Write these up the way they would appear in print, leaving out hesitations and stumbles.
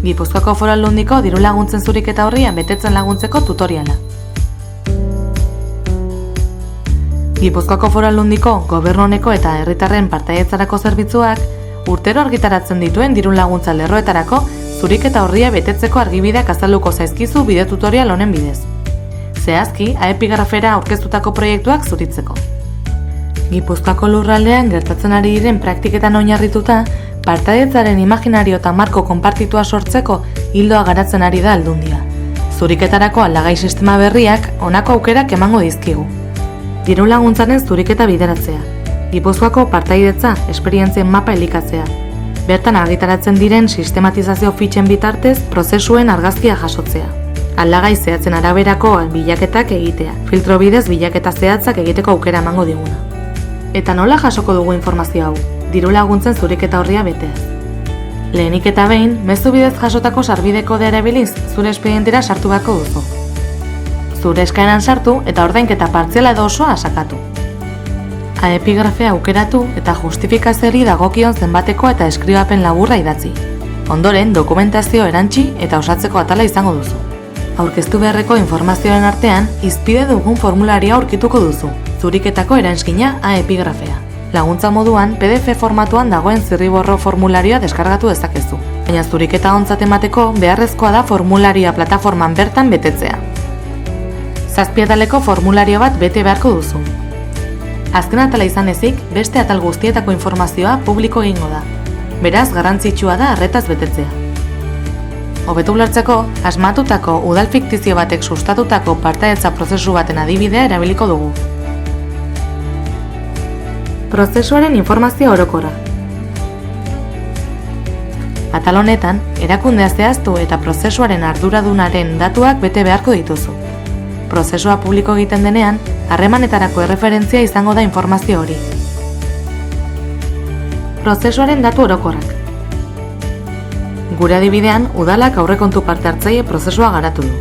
Gipuzkoako Foru Aldundiko diru laguntzen zuriketa orria betetzen laguntzeko tutoriala. Gipuzkoako Foru Aldundiko Gobernu honeko eta herritarren partaidetzarako zerbitzuak urtero argitaratzen dituen diru laguntza lerroetarako zuriketa orria betetzeko argibideak azalduko zaizkizu bideo tutorial honen bidez. Zehazki, epigrafera aurkeztutako proiektuak zuritzeko. Gipuzkoako lurraldean gertatzen ari diren praktiketan oinarrituta, partaidetzaren imaginario eta marko konpartitua sortzeko ildoa garatzen ari da Aldundia. Zuriketarako aldagai sistema berriak honako aukerak emango dizkigu. Diru laguntzaren zuriketa bideratzea. Gipuzkoako partaidetza esperientzien mapa elikatzea. Bertan argitaratzen diren sistematizazio fitxen bitartez prozesuen argazkia jasotzea. Aldagai zehatzen araberako bilaketak egitea. Filtro bidez bilaketa zehatzak egiteko aukera emango diguna. Eta nola jasoko dugu informazio hau? Diru laguntzen zuriketa orria beteaz. Lehenik eta behin, mezu bidez jasotako sarbide kodea erabiliz, zure espedientera sartu beharko duzu. Zure eskaeran sartu eta ordainketa partziala edo osoa sakatu. Epigrafea aukeratu eta justifikazioari dagokion zenbatekoa eta eskribapen laburra idatzi. Ondoren, dokumentazio erantsi eta osatzeko atala izango duzu. Aurkeztu beharreko informazioaren artean, hizpide dugun formularia aurkituko duzu, zuriketako eranskina epigrafea. Laguntza moduan, PDF formatuan dagoen zirriborro formularioa deskargatu dezakezu. Baina zuriketa ontzat emateko beharrezkoa da formularioa plataforman bertan betetzea. 7 ataleko formulario bat bete beharko duzu. Azken atala izan ezik, beste atal guztietako informazioa publiko egingo da. Beraz, garrantzitsua da arretaz betetzea. Hobeto ulertzeko, asmatutako udal fiktizio batek sustatutako partaidetza prozesu baten adibidea erabiliko dugu. Prozesuaren informazio orokorra. Atal honetan, erakundea zehaztu eta prozesuaren arduradunaren datuak bete beharko dituzu. Prozesua publiko egiten denean, harremanetarako erreferentzia izango da informazio hori. Prozesuaren datu orokorrak. Gure adibidean, udalak aurrekontu parte hartzaile prozesua garatu du.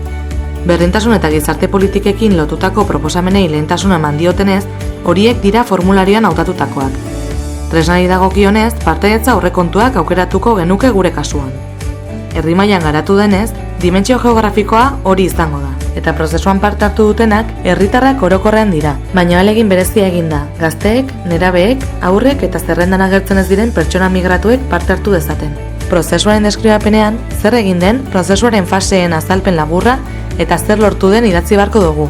Berdintasun eta gizarte politikekin lotutako proposamenei lehentasuna eman diotenez, horiek dira formularioan hautatutakoak. Tresnari dagokionez, partaidetza aurrekontuak aukeratuko genuke gure kasuan. Herri mailan garatu denez, dimentsio geografikoa hori izango da. Eta prozesuan parte hartu dutenak, herritarrak orokorrean dira, baina ahalegin berezia egin da, gazteek, nerabeek, haurrek eta zerrendan agertzen ez diren pertsona migratuek parte hartu dezaten. Prozesuaren deskribapenean, zer egin den, prozesuaren faseen azalpen laburra eta zer lortu den idatzi beharko dugu.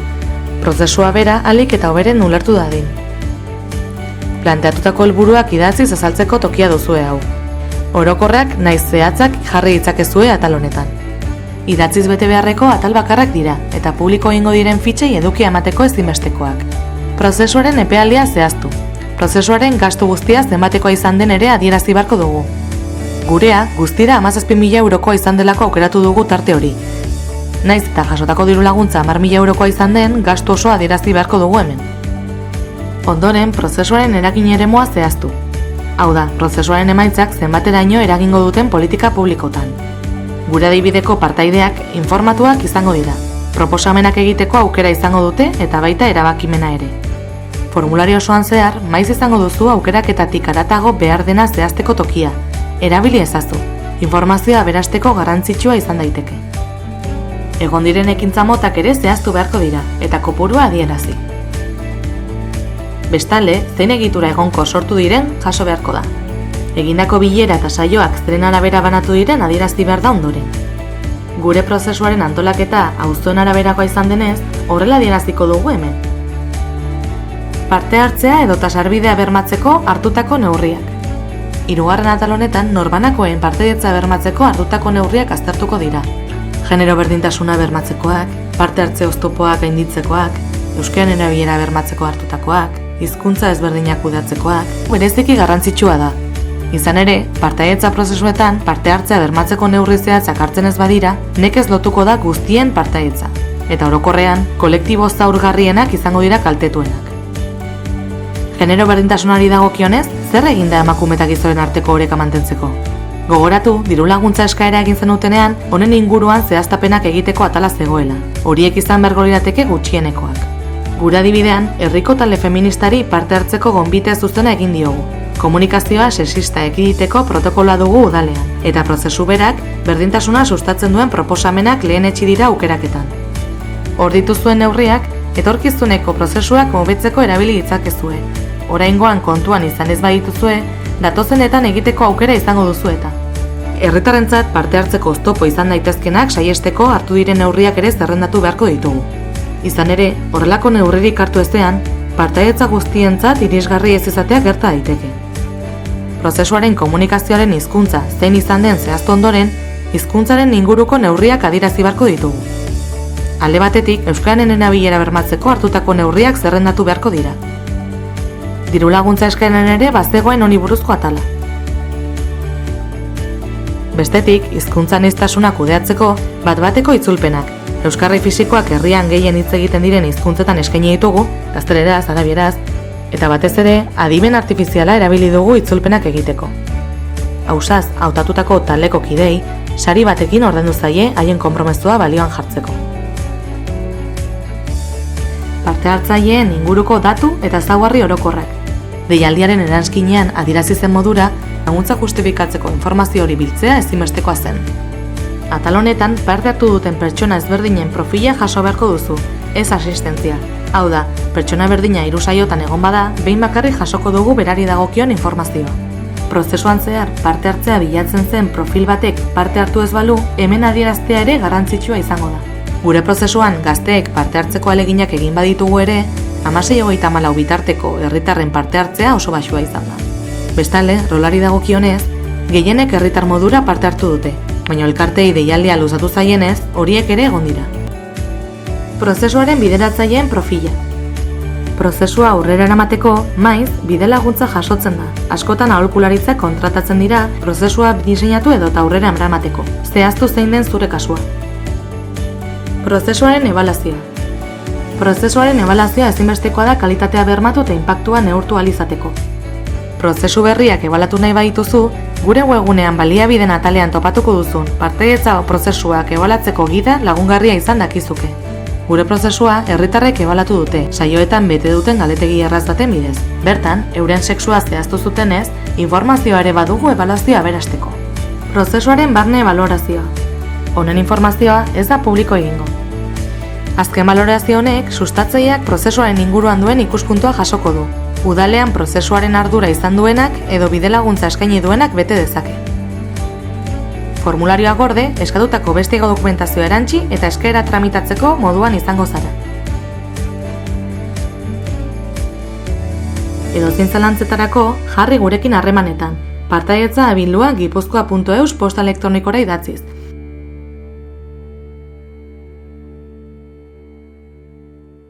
Prozesua bera ahalik eta hoberen ulertu dadin. Planteatutako helburuak idatziz azaltzeko tokia duzue hau. Orokorrak naiz zehatzak jarri ditzakezue atal honetan. Idatziz bete beharreko atal bakarrak dira, eta publiko egingo diren fitxei edukia emateko ezinbestekoak. Prozesuaren epealdia zehaztu. Prozesuaren gastu guztia zenbatekoa izan den ere adierazi beharko dugu. Gurea, guztira 17.000 eurokoa izan delako aukeratu dugu tarte hori. Naiz eta jasotako diru laguntza 10.000 eurokoa izan den, gastu osoa adierazi beharko dugu hemen. Ondoren, prozesuaren eragin eremuaz zehaztu. Hau da, prozesuaren emaitzak zenbateraino eragingo duten politika publikotan. Gure adibideko partaideak informatuak izango dira. Proposamenak egiteko aukera izango dute eta baita erabakimena ere. Formulario osoan zehar, maiz izango duzu aukeraketatik haratago behar dena zehazteko tokia. Erabili ezazu. Informazioa aberasteko garrantzitsua izan daiteke. Egon diren ekintza motak ere zehaztu beharko dira eta kopurua adierazi. Bestalde, zein egitura egonko sortu diren jaso beharko da. Egindako bilera eta saioak zeren arabera banatu diren adierazti behar da ondoren. Gure prozesuaren antolaketa auzoen araberakoa izan denez, horrela adieraziko dugu hemen. Parte hartzea edota sarbidea bermatzeko hartutako neurriak. 3. atal honetan norbanakoen partaidetza bermatzeko hartutako neurriak aztertuko dira. Genero berdintasuna bermatzekoak, parte hartze oztopoak gainditzekoak, euskararen erabilera bermatzeko hartutakoak, hizkuntza ezberdinak kudeatzekoak, bereziki garrantzitsua da. Izan ere, partaidetza prozesuetan parte hartzea bermatzeko neurri zehatzak hartzen ez badira, nekez lotuko da guztien partaidetza. Eta orokorrean, kolektibo zaurgarrienak izango dira kaltetuenak. Genero berdintasunari dagokionez, zer egin da emakume eta gizonen arteko oreka mantentzeko? Gogoratu, diru laguntza eskaera egin zendutenean, honen inguruan zehaztapenak egiteko atala zegoela. Horiek izan beharko lirateke gutxienekoak. Gure adibidean, herriko talde feministari parte hartzeko gonbite zuzena egin diogu. Komunikazioa sexista ekiditeko protokoloa dugu udalean, eta prozesu berak berdintasuna sustatzen duen proposamenak lehenetsi dira aukeraketan. Hor dituzuen neurriak, etorkizuneko prozesuak hobetzeko erabili ditzakezue. Oraingoan kontuan izan ez badituzue, datozenetan egiteko aukera izango duzu eta. Herritarrentzat parte hartzeko oztopo izan daitezkenak saiesteko hartu diren neurriak ere zerrendatu beharko ditugu. Izan ere, horrelako neurririk hartu ezean, partaidetza guztientzat irisgarri ez izatea gerta daiteke. Prozesuaren komunikazioaren hizkuntza zein izan den zehaztu ondoren, hizkuntzaren inguruko neurriak adierazi beharko ditugu. Alde batetik, euskararen erabilera bermatzeko hartutako neurriak zerrendatu beharko dira. Diru laguntza eskaeran ere bazegoen honi buruzko atala. Bestetik, hizkuntza aniztasuna kudeatzeko bat-bateko itzulpenak, euskarri fisikoak herrian gehien hitz egiten diren hizkuntzetan eskaini ditugu, gazteleraz, arabieraz, eta batez ere, adimen artifiziala erabili dugu itzulpenak egiteko. Ausaz, hautatutako taldeko kidei, sari batekin ordaindu zaie haien konpromezua balioan jartzeko. Parte hartzaileen inguruko datu eta ezaugarri orokorrak. Deialdiaren eranskinean adierazi zen modura, laguntza justifikatzeko informazio hori biltzea ezinbestekoa zen. Atal honetan, parte hartu duten pertsona ezberdinen profila jaso beharko duzu, ez asistentzia. Hau da, pertsona berdina 3 saiotan egon bada, behin bakarrik jasoko dugu berari dagokion informazioa. Prozesuan zehar parte hartzea bilatzen zen profil batek parte hartu ez balu, hemen adieraztea ere garrantzitsua izango da. Gure prozesuan gazteek parte hartzeko aleginak egin baditugu ere, 16-34 bitarteko herritarren parte hartzea oso baxua izan da. Bestalde, rolari dagokionez, gehienek herritar modura parte hartu dute, baina elkartei deialdia luzatu zaienez, horiek ere egon dira. Prozesuaren bideratzaileen profila. Prozesua aurrera eramateko, maiz, bide laguntza jasotzen da. Askotan aholkularitzak kontratatzen dira, prozesua diseinatu edota aurrera eramateko. Zehaztu zein den zure kasua. Prozesuaren ebaluazioa. Prozesuaren ebaluazioa ezinbestekoa da kalitatea bermatu eta inpaktua neurtu ahal izateko. Prozesu berriak ebaluatu nahi badituzu, gure webgunean baliabideen atalean topatuko duzun partaidetza prozesuak ebaluatzeko gida lagungarria izan dakizuke. Gure prozesua herritarrek ebaluatu dute, saioetan bete duten galetegi erraz baten bidez. Bertan, euren sexua zehaztu zutenez, informazioa ere badugu ebaluazioa aberasteko. Prozesuaren barne balorazioa. Honen informazioa ez da publiko egingo. Azken balorazio honek, sustatzaileak prozesuaren inguruan duen ikuspuntua jasoko du. Udalean prozesuaren ardura izan duenak edo bidelaguntza eskaini duenak bete dezake. Formularioa gorde, eskatutako beste dokumentazioa erantsi eta eskaera tramitatzeko moduan izango zara. Edozein zalantzetarako, jarri gurekin harremanetan. Partaidetza abildua gipuzkoa.eus posta elektronikora idatziz.